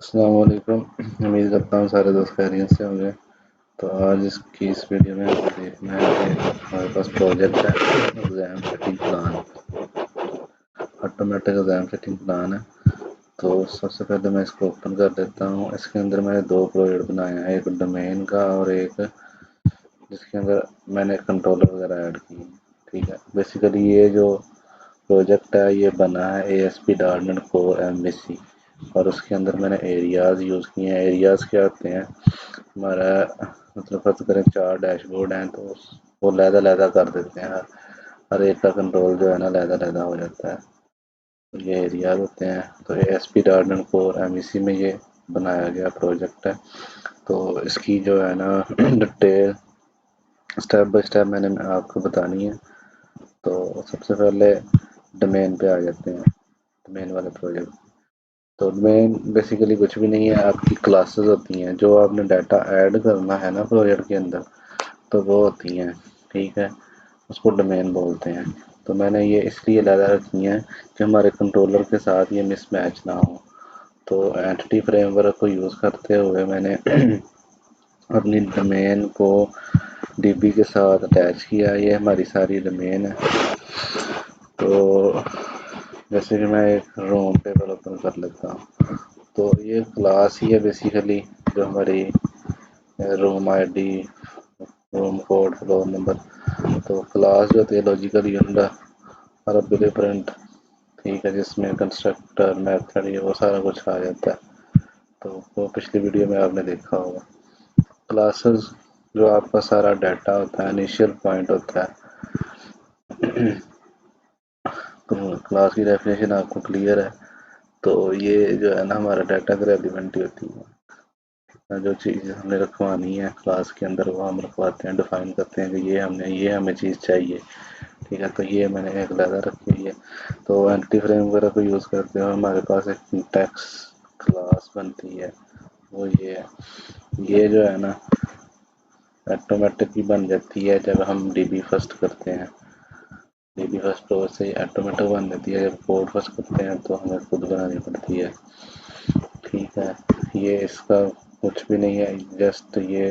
السلام علیکم. امید کرتا ہوں سارے دوست خیریت سے ہوں گے. تو آج اس ویڈیو میں ہمیں دیکھنا ہے کہ ہمارے پاس پروجیکٹ ہے exam seating plan, automatic exam seating plan ہے. تو سب سے پہلے میں اس کو اوپن کر دیتا ہوں. اس کے اندر میں نے دو پروجیکٹ بنائے ہیں, ایک ڈومین کا اور ایک جس کے اندر میں نے کنٹرولر وغیرہ ایڈ کی ہیں. ٹھیک ہے, بیسیکلی یہ جو پروجیکٹ ہے یہ بنا ہے ASP.NET Core MVC, اور اس کے اندر میں نے ایریاز یوز کیے ہیں. ایریاز کیا ہوتے ہیں, ہمارا مطلب فرض کریں 4 ڈیش بورڈ ہیں تو وہ علیحدہ کر دیتے ہیں. ہر ایک کا کنٹرول جو ہے نا علیحدہ ہو جاتا ہے. یہ ایریاز ہوتے ہیں. تو ASP.NET Core MVC میں یہ بنایا گیا پروجیکٹ ہے. تو اس کی جو ہے نا ڈیٹیل اسٹیپ بائی اسٹیپ میں نے آپ کو بتانی ہے. تو سب سے پہلے ڈومین پہ آ جاتے ہیں, ڈومین والے پروجیکٹ. تو مین بیسیکلی کچھ بھی نہیں ہے, آپ کی کلاسز ہوتی ہیں جو آپ نے ڈیٹا ایڈ کرنا ہے نا پروجیکٹ کے اندر, تو وہ ہوتی ہیں. ٹھیک ہے, اس کو ڈومین بولتے ہیں. تو میں نے یہ اس لیے علیحدہ رکھی ہیں کہ ہمارے کنٹرولر کے ساتھ یہ مس میچ نہ ہو. تو اینٹی فریم ورک کو یوز کرتے ہوئے میں نے اپنی ڈومین کو DB کے ساتھ اٹیچ کیا. یہ ہماری ساری ڈومین ہے. تو جیسے کہ میں ایک روم ٹیبل اوپن کر لیتا ہوں. تو یہ کلاس ہی ہے بیسیکلی جو ہماری روم ID, روم کوڈ, فلور نمبر. تو کلاس جو ہوتی ہے لاجیکل یونٹ اور بل پرنٹ, ٹھیک ہے, جس میں کنسٹرکٹر میتھڈ یہ وہ سارا کچھ آ جاتا ہے. تو وہ پچھلی ویڈیو میں آپ نے دیکھا ہوگا. کلاسز جو آپ کا سارا ڈیٹا ہوتا ہے, انیشیل پوائنٹ ہوتا ہے. کلاس کی ڈیفینیشن آپ کو کلیئر ہے. تو یہ جو ہے نا ہمارا ڈیٹا کا ایلیمنٹ ہی ہوتی ہے. جو چیز ہم نے رکھوانی ہے کلاس کے اندر وہ ہم رکھواتے ہیں, ڈیفائن کرتے ہیں کہ یہ ہمیں چیز چاہیے. ٹھیک ہے, تو یہ میں نے ایک علیحدہ رکھی ہوئی ہے. تو اینٹی فریم وغیرہ کو یوز کرتے ہوئے ہمارے پاس ایک ٹیکس کلاس بنتی ہے. وہ یہ جو ہے نا آٹومیٹک ہی بن جاتی ہے جب ہم DB فرسٹ کرتے ہیں. DB فرسٹ تو ویسے ہی آٹومیٹک بن جاتی ہے, جب کوڈ فرسٹ کرتے ہیں تو ہمیں خود بنانی پڑتی ہے. ٹھیک ہے, یہ اس کا کچھ بھی نہیں ہے, جسٹ یہ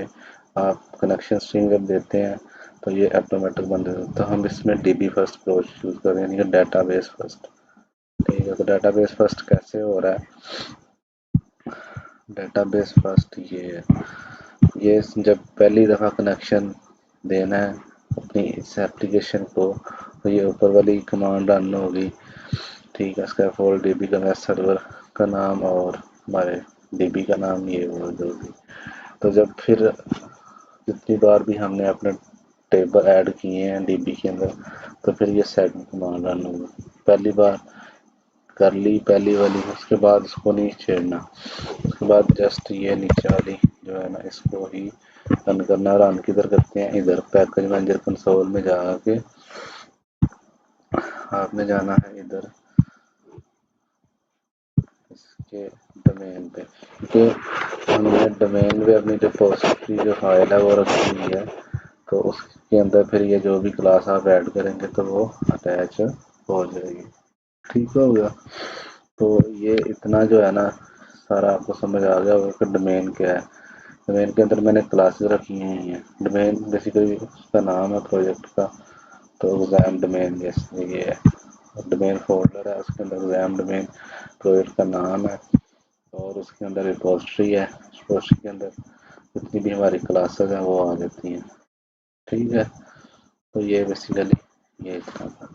آپ کنیکشن اسٹرنگ جب دیتے ہیں تو یہ آٹومیٹک بن جاتا ہے. تو ہم اس میں DB فرسٹ اپروچ یوز کر رہے ہیں, یعنی کہ ڈیٹا بیس فرسٹ. ٹھیک ہے, تو ڈیٹا بیس فرسٹ کیسے ہو رہا ہے. ڈیٹا بیس فرسٹ یہ جب پہلی دفعہ کنیکشن دینا ہے اپنی اس ایپلیکیشن کو, تو یہ اوپر والی کمانڈ رن ہوگی. ٹھیک ہے, اس کا فول DB کا سرور کا نام اور ہمارے DB کا نام یہ وہ جو بھی. تو جب پھر جتنی بار بھی ہم نے اپنے ٹیبل ایڈ کیے ہیں DB کے اندر, تو پھر یہ سیٹ کمانڈ رن ہوگا. پہلی بار کر لی پہلی والی, اس کے بعد اس کو نہیں چھیڑنا. اس کے بعد جسٹ یہ نیچے والی جو ہے نا اس کو ہی رن کرنا. رن کدھر کرتے ہیں, ادھر پیکج مینیجر کنسول میں جا کے آپ نے جانا ہے ادھر اس کے ڈومین پہ, کیونکہ ہم نے ڈومین پہ اپنی ریپوزیٹری جو فائل ہے وہ رکھی ہوئی ہے. تو اس کے اندر پھر یہ جو بھی کلاس آپ ایڈ کریں گے تو وہ اٹیچ ہو جائے گی. ٹھیک ہو گیا. تو یہ اتنا جو ہے نا سارا آپ کو سمجھ آ گیا ہوگا کہ ڈومین کیا ہے. ڈومین کے اندر میں نے کلاسز رکھی ہوئی ہیں. ڈومین بیسیکلی اس کا نام ہے پروجیکٹ کا, تو ایگزام ڈومین جیسے یہ ہے. ڈومین فولڈر ہے, اس کے اندر ایگزام ڈومین پروجیکٹ کا نام ہے, اور اس کے اندر ریپوزیٹری ہے. ریپوزیٹری کے اندر جتنی بھی ہماری کلاسز ہیں وہ آ جاتی ہیں. ٹھیک ہے, تو یہ بیسیکلی یہ اتنا تھا.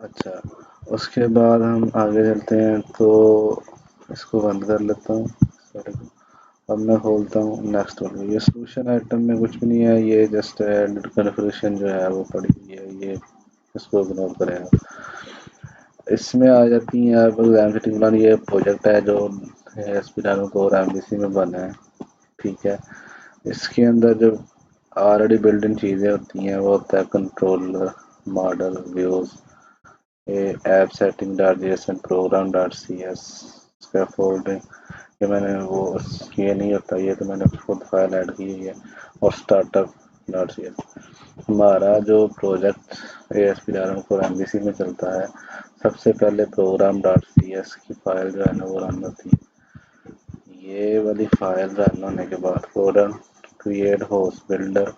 اچھا, اس کے بعد ہم آگے چلتے ہیں. تو اس کو بند کر لیتا ہوں. اب میں کھولتا ہوں نیکسٹ والا. یہ سولوشن آئٹم میں کچھ بھی نہیں ہے, یہ جسٹ کنفیگریشن جو ہے وہ پڑی ہوئی ہے, یہ اس کو اگنور کریں. اس میں آ جاتی ہیں آپ ایگزام سیٹنگ پلان. یہ پروجیکٹ ہے جو ASP.NET Core MVC میں بنا ہے. ٹھیک ہے, اس کے اندر جو آلریڈی بلڈ ان چیزیں ہوتی ہیں وہ ہوتا ہے controller, model, views, app setting .json, program .cs, scaffolding. یہ میں نے وہ یہ نہیں ہوتا, یہ تو میں نے خود فائل ایڈ کی ہے. اور اسٹارٹ اپ .cs. ہمارا جو پروجیکٹ ASP.NET Core MVC میں چلتا ہے، سب سے پہلے program.cs کی فائل جو ہے نا وہ رن ہوتی ہے۔ یہ والی فائل رن ہونے کے بعد فورن کریٹ ہوسٹ بلڈر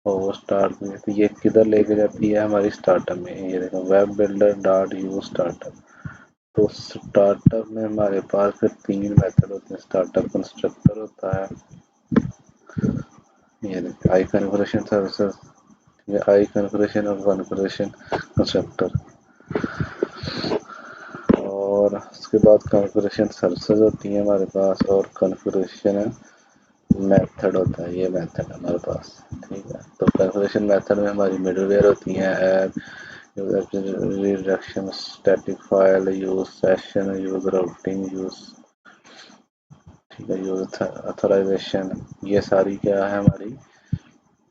اسٹارٹ میں، تو یہ کدھر لے کے جاتی ہے ہماری اسٹارٹ اپ میں۔ یہ دیکھو web builder dot you start up, تو اسٹارٹ اپ میں ہمارے پاس پھر 3 میتھڈ ہوتے ہیں۔ اسٹارٹ اپ کنسٹرکٹر ہوتا ہے، یہ دیکھیں آئی کنفیگریشن سروسز، یہ آئی کنفیگریشن اور کنفیگریشن کنسٹرکٹر، اور اس کے بعد کنفیگریشن سروسز ہوتی ہیں ہمارے پاس، اور کنفیگریشن میتھڈ ہوتا ہے، یہ میتھڈ ہمارے پاس، ٹھیک ہے۔ تو کنفیگریشن میتھڈ میں ہماری مڈل ویئر ہوتی ہیں، app reduction static file use session use routing use, ٹھیک ہے، یوز اتھرائزیشن، یہ ساری کیا ہے ہماری،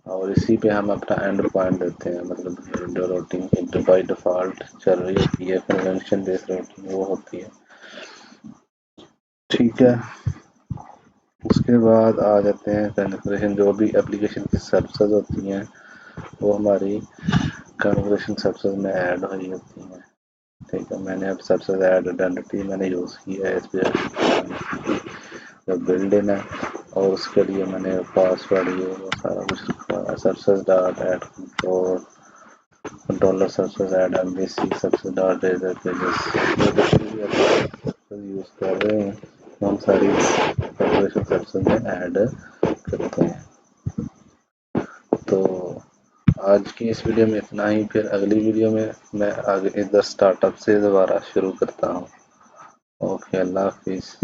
اور اسی پہ ہم اپنا اینڈ پوائنٹ دیتے ہیں، مطلب جو روٹنگ بائی ڈیفالٹ چل رہی ہوتی ہے کنونشن بیس روٹنگ وہ ہوتی ہے، ٹھیک ہے۔ اس کے بعد آ جاتے ہیں کنفیگریشن، جو بھی اپلیکیشن کی سروسز ہوتی ہیں وہ ہماری کنفیگریشن سروسز میں ایڈ ہوئی ہوتی ہیں، ٹھیک ہے۔ میں نے اب سروسز ایڈ آئیڈینٹی میں نے یوز کی ہے اس پہ بلڈ ان ہے، اور اس کے لیے میں نے پاس ورڈ یہ وہ سارا کچھ رکھا ہے، services dot add controller services add MVC services dot razor pages use کر رہے ہیں، ہم ساری کنفیگریشن سروسز میں ایڈ کرتے ہیں۔ تو آج کی اس ویڈیو میں اتنا ہی، پھر اگلی ویڈیو میں میں آگے ادھر اسٹارٹ اپ سے دوبارہ شروع کرتا ہوں۔ اوکے، اللہ حافظ۔